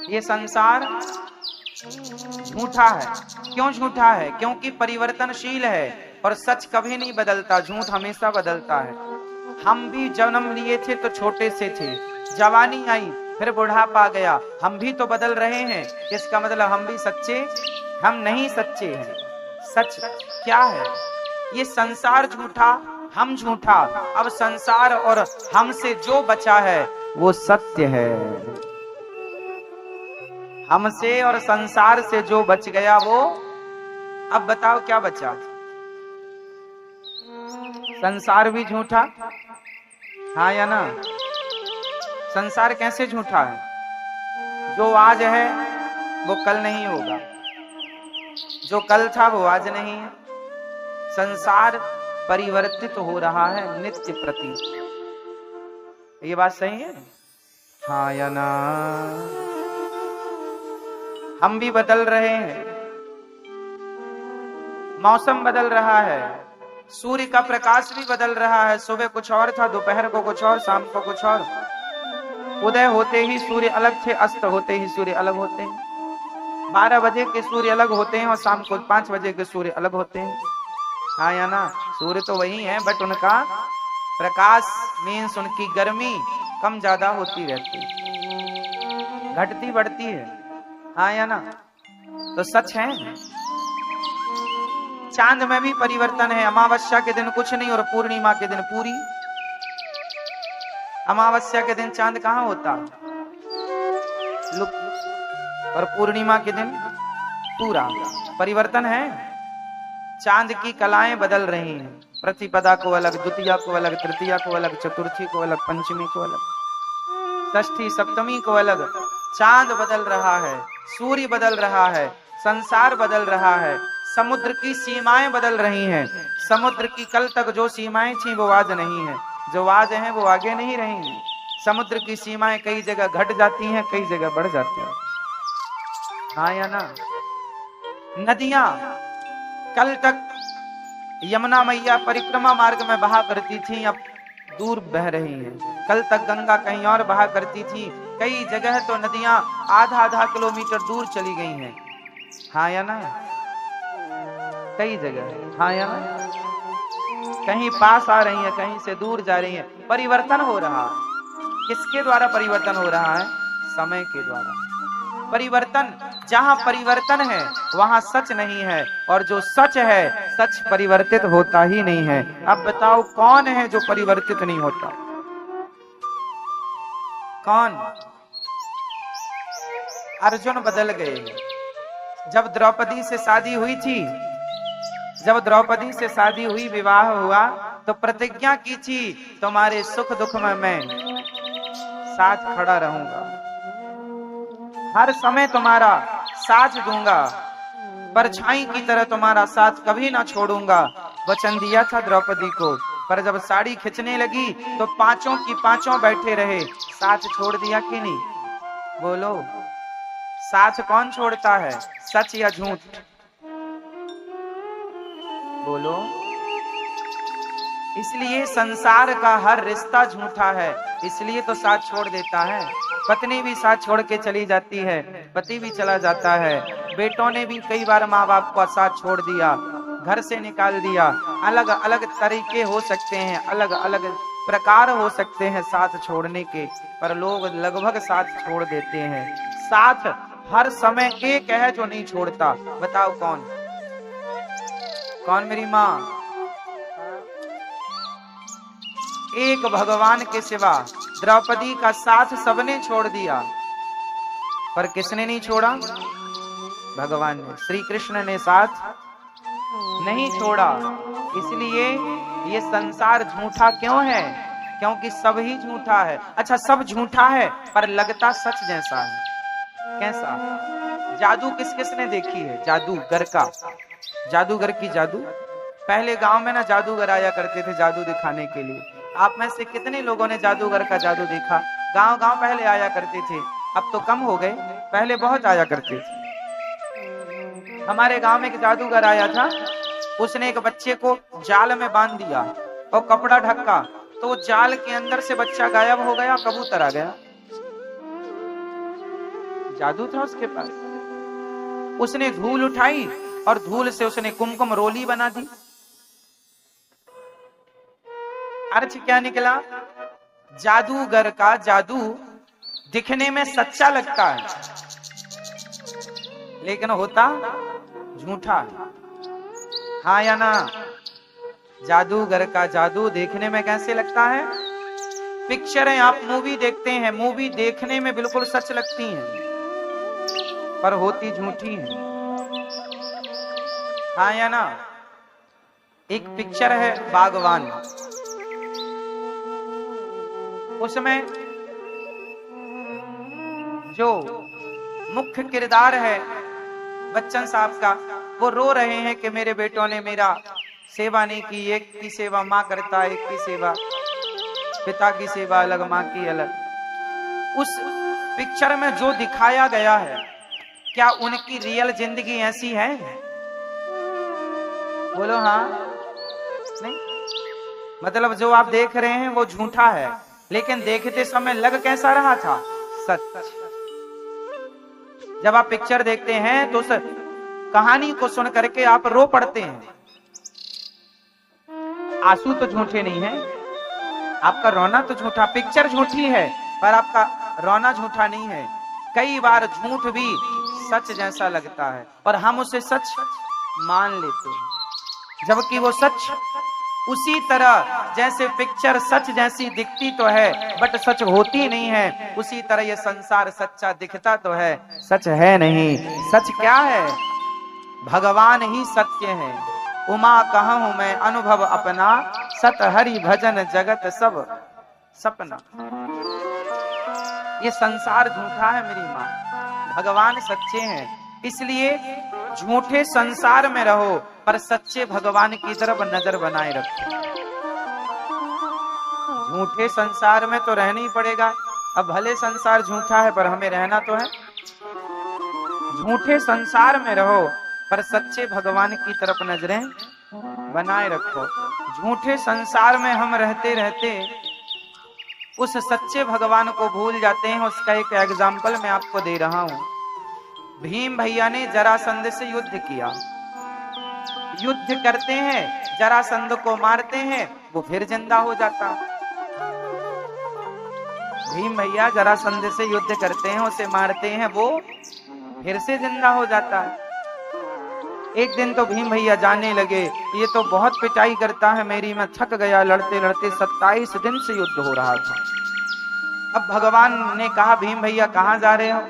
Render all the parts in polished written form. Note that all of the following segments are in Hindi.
ये संसार झूठा है। क्यों झूठा है? क्योंकि परिवर्तनशील है और सच कभी नहीं बदलता, झूठ हमेशा बदलता है। हम भी जन्म लिए थे तो छोटे से थे, जवानी आई फिर बुढ़ापा आ गया, हम भी तो बदल रहे हैं। इसका मतलब हम भी सच्चे, हम नहीं सच्चे हैं। सच क्या है? ये संसार झूठा, हम झूठा। अब संसार और हमसे जो बचा है वो सत्य है। हमसे और संसार से जो बच गया वो, अब बताओ क्या बचा? संसार भी झूठा, हाँ या ना? संसार कैसे झूठा है? जो आज है वो कल नहीं होगा, जो कल था वो आज नहीं है। संसार परिवर्तित हो रहा है नित्य प्रति। ये बात सही है, हाँ या ना? हम भी बदल रहे हैं, मौसम बदल रहा है, सूर्य का प्रकाश भी बदल रहा है। सुबह कुछ और था, दोपहर को कुछ और, शाम को कुछ और। उदय होते ही सूर्य अलग थे, अस्त होते ही सूर्य अलग होते हैं। 12 बजे के सूर्य अलग होते हैं और शाम को 5 बजे के सूर्य अलग होते हैं, हाँ या ना? सूर्य तो वही है, बट उनका प्रकाश मीन्स उनकी गर्मी कम ज्यादा होती रहती है, घटती बढ़ती है, हाँ या ना? तो सच है। चांद में भी परिवर्तन है, अमावस्या के दिन कुछ नहीं और पूर्णिमा के दिन पूरी। अमावस्या के दिन चांद कहाँ होता, लुक, और पूर्णिमा के दिन पूरा। परिवर्तन है। चांद की कलाएं बदल रही हैं, प्रतिपदा को अलग, द्वितीया को अलग, तृतीया को अलग, चतुर्थी को अलग, पंचमी को अलग, षष्ठी सप्तमी को अलग। चांद बदल रहा है, सूर्य बदल रहा है, संसार बदल रहा है, समुद्र की सीमाएं बदल रही हैं। समुद्र की कल तक जो सीमाएं थी वो आज नहीं है, जो आज हैं वो आगे नहीं रहेंगी। समुद्र की सीमाएं कई जगह घट जाती हैं, कई जगह बढ़ जाती हैं, हाँ या ना? नदियां कल तक यमुना मैया परिक्रमा मार्ग में बहा करती थी, अब दूर बह रही हैं। कल तक गंगा कहीं और बहा करती थी, कई जगह तो नदियां आधा आधा किलोमीटर दूर चली गई हैं, हाँ या ना? कई जगह, हाँ या ना? कहीं पास आ रही है, कहीं से दूर जा रही है। परिवर्तन हो रहा है। किसके द्वारा परिवर्तन हो रहा है? समय के द्वारा। परिवर्तन, जहां परिवर्तन है वहां सच नहीं है, और जो सच है, सच परिवर्तित होता ही नहीं है। अब बताओ कौन है जो परिवर्तित नहीं होता? कौन? अर्जुन बदल गए। जब द्रौपदी से शादी हुई थी, जब द्रौपदी से शादी हुई, विवाह हुआ, तो प्रतिज्ञा की थी तुम्हारे सुख दुख में मैं साथ खड़ा रहूंगा, हर समय तुम्हारा साथ दूंगा, परछाई की तरह तुम्हारा साथ कभी ना छोड़ूंगा। वचन दिया था द्रौपदी को, पर जब साड़ी खिंचने लगी तो पांचों की पांचों बैठे रहे। साथ छोड़ दिया कि नहीं? बोलो, साथ कौन छोड़ता है, सच या झूठ? बोलो। इसलिए संसार का हर रिश्ता झूठा है, इसलिए तो साथ छोड़ देता है। पत्नी भी साथ छोड़ के चली जाती है, पति भी चला जाता है, बेटों ने भी कई बार माँ बाप का साथ छोड़ दिया, घर से निकाल दिया। अलग अलग तरीके हो सकते हैं, अलग अलग प्रकार हो सकते हैं साथ छोड़ने के, पर लोग लगभग साथ छोड़ देते हैं। साथ हर समय एक है जो नहीं छोड़ता, बताओ कौन? कौन मेरी माँ? एक भगवान के सिवा। द्रौपदी का साथ सबने छोड़ दिया, पर किसने नहीं छोड़ा? भगवान ने, श्री कृष्ण ने साथ नहीं छोड़ा। इसलिए ये संसार झूठा क्यों है? क्योंकि सब ही झूठा है। अच्छा, सब झूठा है पर लगता सच जैसा है। कैसा? जादू किस किसने देखी है? जादूगर का, जादूगर की जादू। पहले गांव में ना जादूगर आया करते थे जादू दिखाने के लिए। आप में से कितने लोगों ने जादूगर का जादू देखा? गांव गांव पहले आया करते थे, अब तो कम हो गए, पहले बहुत आया करते थे। हमारे गांव में एक जादूगर आया था, उसने एक बच्चे को जाल में बांध दिया और कपड़ा ढका, तो जाल के अंदर से बच्चा गायब हो गया, कबूतर आ गया। जादू था उसके पास। उसने धूल उठाई और धूल से उसने कुमकुम रोली बना दी। अर्थ क्या निकला? जादूगर का जादू दिखने में सच्चा लगता है, लेकिन होता झूठा है। हाँ या ना? जादूगर का जादू देखने में कैसे लगता है? पिक्चरें आप मूवी देखते हैं, मूवी देखने में बिल्कुल सच लगती हैं, पर होती झूठी हैं। हाँ या ना? एक पिक्चर है बागवान, उसमें जो मुख्य किरदार है बच्चन साहब का, वो रो रहे हैं कि मेरे बेटों ने मेरा सेवा नहीं की। एक की सेवा माँ करता, एक की सेवा पिता की सेवा अलग, माँ की अलग। उस पिक्चर में जो दिखाया गया है, क्या उनकी रियल जिंदगी ऐसी है? बोलो हाँ नहीं? मतलब जो आप देख रहे हैं वो झूठा है, लेकिन देखते समय लग कैसा रहा था? सच। जब आप पिक्चर देखते हैं तो उस कहानी को सुन करके आप रो पड़ते हैं। आंसू तो झूठे नहीं है, आपका रोना तो झूठा। पिक्चर झूठी है पर आपका रोना झूठा नहीं है। कई बार झूठ भी सच जैसा लगता है और हम उसे सच मान लेते हैं, जबकि वो सच उसी तरह जैसे पिक्चर सच जैसी दिखती तो है बट सच होती नहीं है, उसी तरह ये संसार सच्चा दिखता तो है, सच है नहीं। सच क्या है? भगवान ही सत्य है। उमा कहूं मैं अनुभव अपना, सत हरि भजन जगत सब सपना। ये संसार झूठा है मेरी माँ, भगवान सच्चे हैं। इसलिए झूठे संसार में रहो पर सच्चे भगवान की तरफ नजर बनाए रखो। झूठे संसार में तो रहना ही पड़ेगा। अब भले संसार झूठा है पर हमें रहना तो है। झूठे संसार में रहो पर सच्चे भगवान की तरफ नजरें बनाए रखो। झूठे संसार में हम रहते रहते उस सच्चे भगवान को भूल जाते हैं। उसका एक एग्जाम्पल मैं आपको दे रहा हूं। भीम भैया ने जरासंध से युद्ध किया। युद्ध करते हैं, जरासंध को मारते हैं, वो फिर जिंदा हो जाता। भीम भैया जरासंध से युद्ध करते हैं, उसे मारते हैं, वो फिर से जिंदा हो जाता है। एक दिन तो भीम भैया जानने लगे ये तो बहुत पिटाई करता है मेरी, मैं थक गया। लड़ते लड़ते 27 दिन से युद्ध हो रहा था। अब भगवान ने कहा भीम भैया कहाँ जा रहे हो?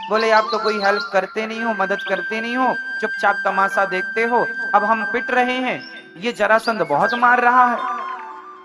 बोले आप तो कोई हेल्प करते नहीं हो, मदद करते नहीं हो, चुपचाप तमाशा देखते हो। अब हम पिट रहे हैं, ये जरासंध बहुत मार रहा है।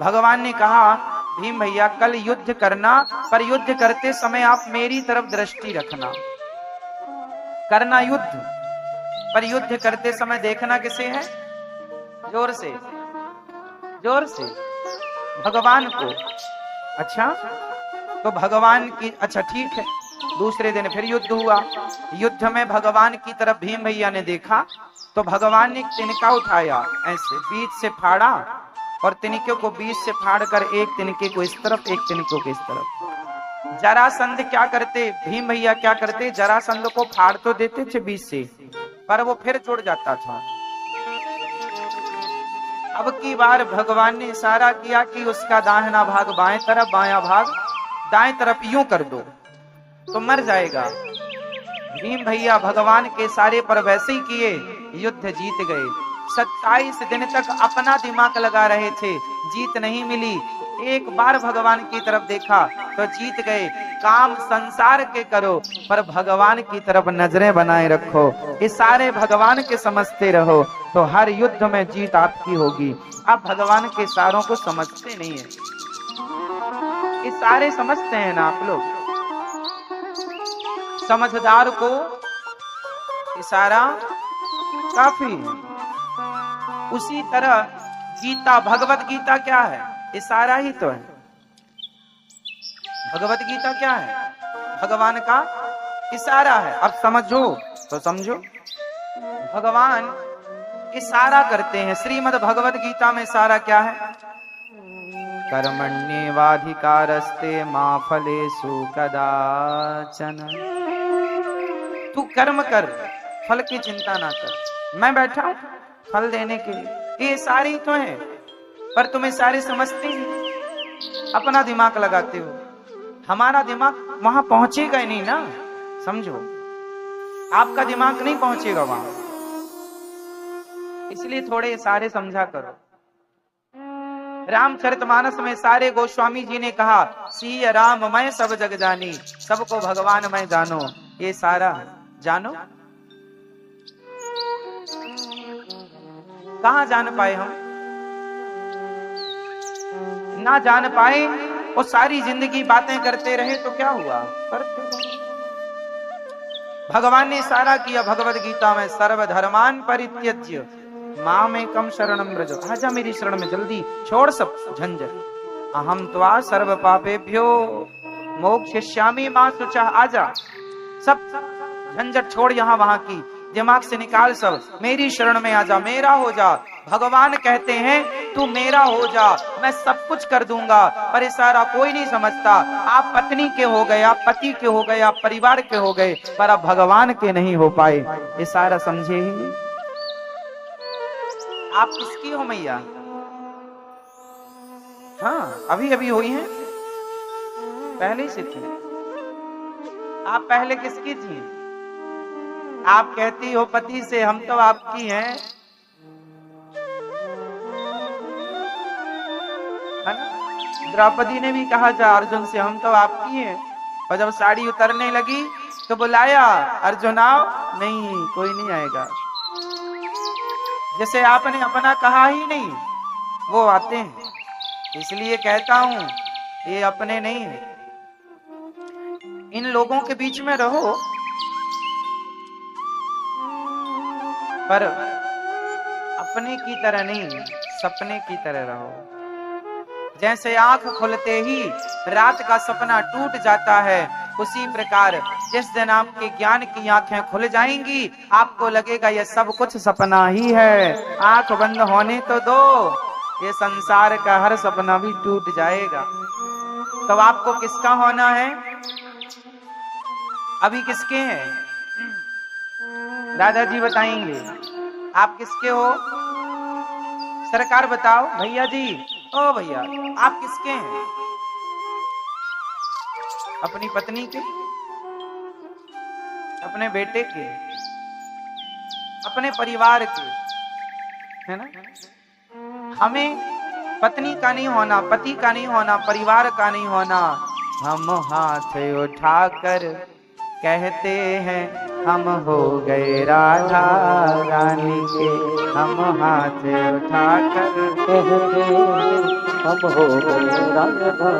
भगवान ने कहा भीम भैया कल युद्ध करना, पर युद्ध करते समय आप मेरी तरफ दृष्टि रखना। करना युद्ध, पर युद्ध करते समय देखना किसे है? जोर से, जोर से, भगवान को। अच्छा तो भगवान की, अच्छा ठीक है। दूसरे दिन फिर युद्ध हुआ। युद्ध में भगवान की तरफ भीम भैया ने देखा तो भगवान ने एक तिनका उठाया, ऐसे बीच से फाड़ा और तिनके को बीच से फाड़ कर एक तिनके को इस तरफ, एक तिनके को इस तरफ। जरासंध क्या करते, भीम भैया क्या करते, जरासंध को फाड़ तो देते थे बीच से, पर वो फिर जुड़ जाता था। अब की बार भगवान ने इशारा किया कि उसका दाहिना भाग बाएं तरफ, बायां भाग दाएं तरफ यूं कर दो तो मर जाएगा। भीम भैया भगवान के इशारे पर वैसे ही किए, युद्ध जीत गए। 27 दिन तक अपना दिमाग लगा रहे थे, जीत नहीं मिली। एक बार भगवान की तरफ देखा तो जीत गए। काम संसार के करो पर भगवान की तरफ नजरें बनाए रखो। इशारे भगवान के समझते रहो तो हर युद्ध में जीत आपकी होगी। आप भगवान के इशारों को समझते नहीं है, इशारे समझते हैं ना आप लोग? समझदार को इशारा काफी है। उसी तरह गीता, भगवत गीता क्या है? इशारा ही तो है। भगवत गीता क्या है? भगवान का इशारा है। अब समझो तो समझो, भगवान इशारा करते हैं। श्रीमद् भगवत गीता में इशारा क्या है? कर्मण्येवाधिकारस्ते मा फलेषु कदाचन। तू कर्म कर, फल की चिंता ना कर, मैं बैठा हूं फल देने के लिए। ये सारी तो है, पर तुम्हें सारे समझते ही अपना दिमाग लगाते हो, हमारा दिमाग वहां पहुंचेगा ही नहीं ना, समझो, आपका दिमाग नहीं पहुंचेगा वहां, इसलिए थोड़े सारे समझा करो। रामचरितमानस में सारे गोस्वामी जी ने कहा, सिय राम मैं सब जग जानी, सबको भगवान मैं जानो। ये सारा जानो, कहां जान पाए हम, ना जान पाए और सारी जिंदगी बातें करते रहे तो क्या हुआ, करते। भगवान ने सारा किया भगवद गीता में, सर्वधर्मान परित्यज्य मामेकं शरणं व्रज, आजा मेरी शरण में, जल्दी छोड़ सब झंझट, अहम त्वा सर्व पापेभ्यो मोक्षयिष्यामि मा शुचः, आजा सब झंझट छोड़, यहाँ वहां की दिमाग से निकाल सब, मेरी शरण में आजा, मेरा हो जा। भगवान कहते हैं तू मेरा हो जा, मैं सब कुछ कर दूंगा, पर ये सारा कोई नहीं समझता। आप पत्नी के हो गए, आप पति के हो गए, आप परिवार के हो गए, पर आप भगवान के नहीं हो पाए, ये सारा समझे ही नहीं। आप किसकी हो मैया? हाँ अभी अभी हुई हैं, पहले से थी। आप पहले किसकी थी? आप कहती हो पति से, हम तो आपकी हैं, है ना? द्रौपदी ने भी कहा था अर्जुन से, हम तो आपकी हैं, और जब साड़ी उतरने लगी तो बुलाया, अर्जुन आओ, नहीं कोई नहीं आएगा। जैसे आपने अपना कहा ही नहीं, वो आते हैं। इसलिए कहता हूं ये अपने नहीं है, इन लोगों के बीच में रहो, पर अपने की तरह नहीं, सपने की तरह रहो। जैसे आंख खुलते ही रात का सपना टूट जाता है, उसी प्रकार जिस दिन आपके ज्ञान की आंखें खुल जाएंगी, आपको लगेगा ये सब कुछ सपना ही है। आंख बंद होने तो दो, ये संसार का हर सपना भी टूट जाएगा। तो आपको किसका होना है? अभी किसके हैं? दादाजी बताएंगे आप किसके हो। सरकार बताओ भैया जी, ओ भैया आप किसके हैं? अपनी पत्नी के, अपने बेटे के, अपने परिवार के, है ना? हमें पत्नी का नहीं होना, पति का नहीं होना, परिवार का नहीं होना। हम हाथ उठाकर कहते हैं हम हो गए राधा रानी के, हम हाथ उठाकर कहते हैं हम हो गए राधा,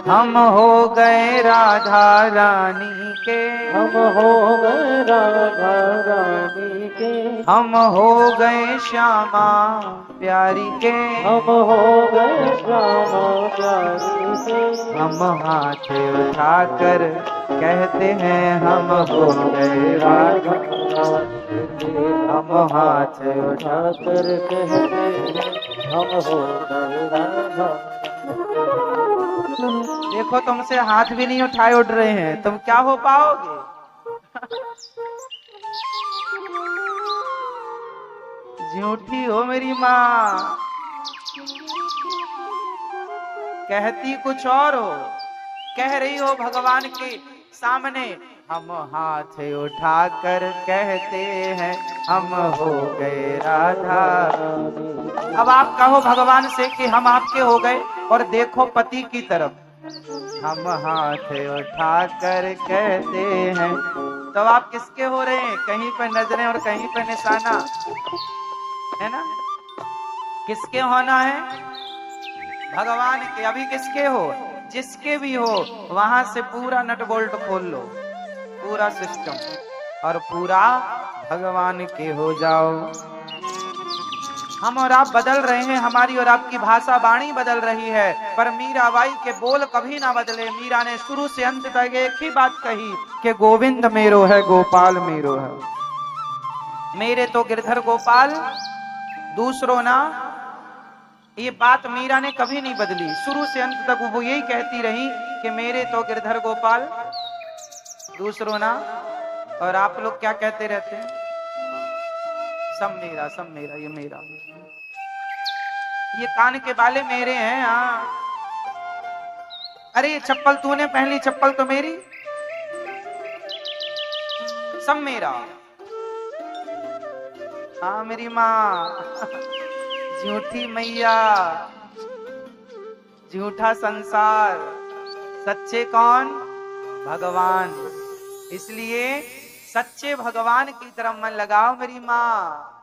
हम हो गए राधा रानी के, हम हो गए राधा रानी के, हम हो गए श्यामा प्यारी के, हम हो गए श्यामा प्यारी के, हम हाथ उठाकर कहते हैं हम हो गए राधा रानी के, हम हाथ उठाकर कहते हैं हम हो गए राधा। देखो तुमसे हाथ भी नहीं उठाए उठ रहे हैं, तुम क्या हो पाओगे? झूठी हो मेरी माँ, कहती कुछ और हो, कह रही हो भगवान के सामने हम हाथ उठाकर कहते हैं हम हो गए राधा। अब आप कहो भगवान से कि हम आपके हो गए, और देखो पति की तरफ, हम हाथ उठाकर कहते हैं, तो आप किसके हो रहे हैं? कहीं पे नजरें और कहीं पे निशाना, है ना? किसके होना है? भगवान के। अभी किसके हो? जिसके भी हो, वहां से पूरा नट बोल्ट खोल लो, पूरा सिस्टम, और पूरा भगवान के हो जाओ। हम और आप बदल रहे हैं, हमारी और आपकी भाषा वाणी बदल रही है, पर मीराबाई के बोल कभी ना बदले। मीरा ने शुरू से अंत तक एक ही बात कही कि गोविंद मेरो है, गोपाल मेरो है। मेरे तो गिरधर गोपाल, दूसरों ना। ये बात मीरा ने कभी नहीं बदली, शुरू से अंत तक वो यही कहती रही कि मेरे तो गिरधर गोपाल, दूसरों ना। और आप लोग क्या कहते रहते हैं? सब मेरा, ये मेरा, ये कान के बाले मेरे हैं। हाँ, अरे ये चप्पल तूने पहनी, चप्पल तो मेरी, सब मेरा। हाँ मेरी माँ, झूठी मैया, झूठा संसार, सच्चे कौन? भगवान। इसलिए सच्चे भगवान की तरफ मन लगाओ मेरी माँ।